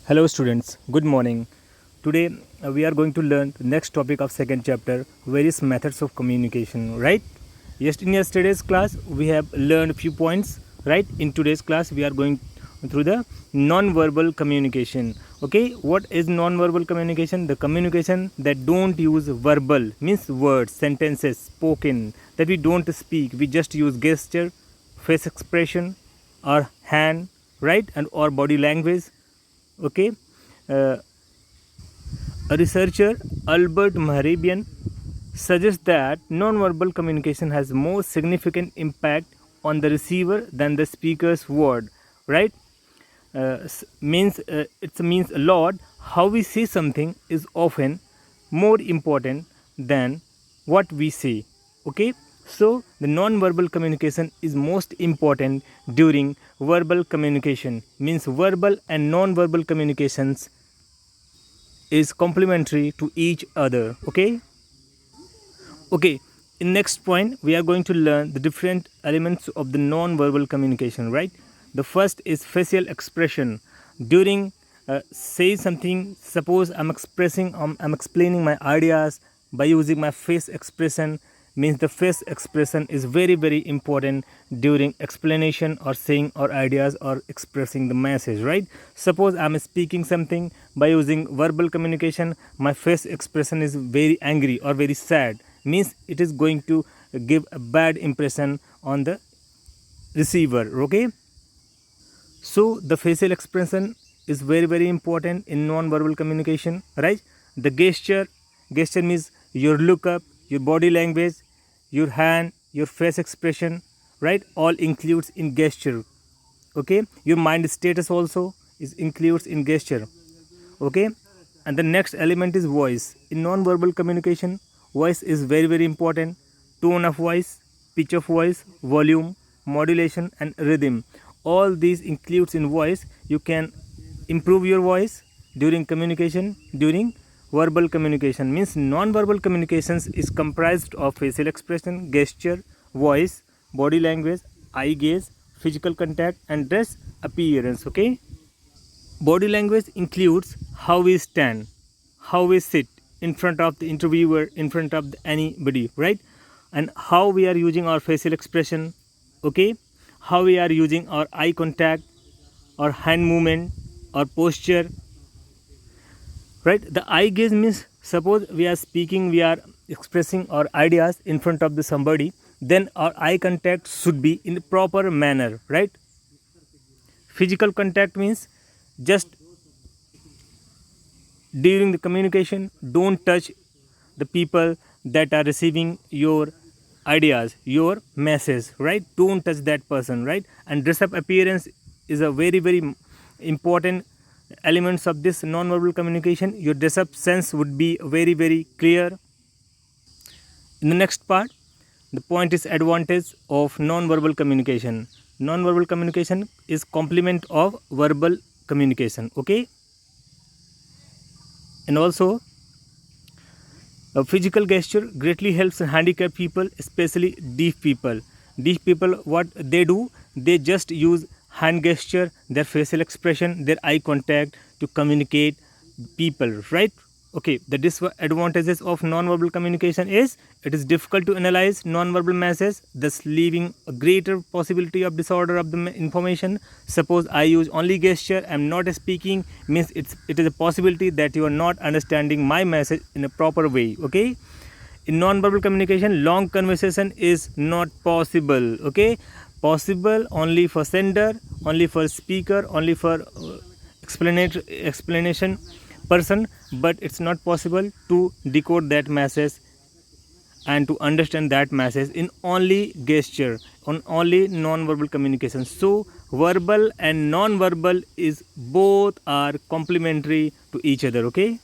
Hello students, good morning. Today we are going to learn the next topic of second chapter, various methods of communication, right? Yes, in yesterday's class we have learned a few points, right? In today's class we are going through the non-verbal communication. Okay, what is non-verbal communication? The communication that don't use verbal, means words, sentences spoken, that we don't speak, we just use gesture, face expression, or hand, right? And or body language. Okay, uh, a researcher, Albert Mehrabian, suggests that non-verbal communication has more significant impact on the receiver than the speaker's word, right? Means it means a lot. How we say something is often more important than what we say. Okay, so the non-verbal communication is most important during verbal communication. Means verbal and non-verbal communications is complementary to each other. Okay, in next point we are going to learn the different elements of the non-verbal communication, right? The first is facial expression. During say something, suppose I'm explaining my ideas by using my face expression, means the face expression is very important during explanation or saying our ideas or expressing the message, right? Suppose I'm speaking something by using verbal communication, my face expression is very angry or very sad, means it is going to give a bad impression on the receiver. Okay, so the facial expression is very important in non-verbal communication, right? The gesture means your look up, your body language, your hand, your face expression, right? All includes in gesture. Okay, your mind status also is includes in gesture. Okay, and the next element is voice. In non-verbal communication, voice is very important. Tone of voice, pitch of voice, volume, modulation, and rhythm, all these includes in voice. You can improve your voice during communication. During verbal communication, means non-verbal communications is comprised of facial expression, gesture, voice, body language, eye gaze, physical contact, and dress appearance. Okay, body language includes how we stand, how we sit in front of the interviewer, in front of anybody, right? And how we are using our facial expression. Okay, how we are using our eye contact or hand movement or posture, right? The eye gaze means, suppose we are speaking, we are expressing our ideas in front of the somebody, then our eye contact should be in proper manner, right? Physical contact means just during the communication, don't touch the people that are receiving your ideas, your message, right? Don't touch that person, right? And dress up appearance is a very important elements of this non-verbal communication. Your dress up sense would be very clear. In the next part, the point is advantage of non-verbal communication. Non-verbal communication is complement of verbal communication. Okay, and also a physical gesture greatly helps handicapped people, especially deaf people. Deaf people, what they do, they just use hand gesture, their facial expression, their eye contact to communicate people, right? Okay, the disadvantages of non-verbal communication is it is difficult to analyze non-verbal messages, thus leaving a greater possibility of disorder of the information. Suppose I use only gesture, I am not speaking, means it is a possibility that you are not understanding my message in a proper way. Okay, in non-verbal communication, long conversation is not possible. Okay, possible only for sender, only for speaker, only for explanation person, but it's not possible to decode that message and to understand that message in only gesture, on only non-verbal communication. So verbal and non-verbal is both are complementary to each other. Okay,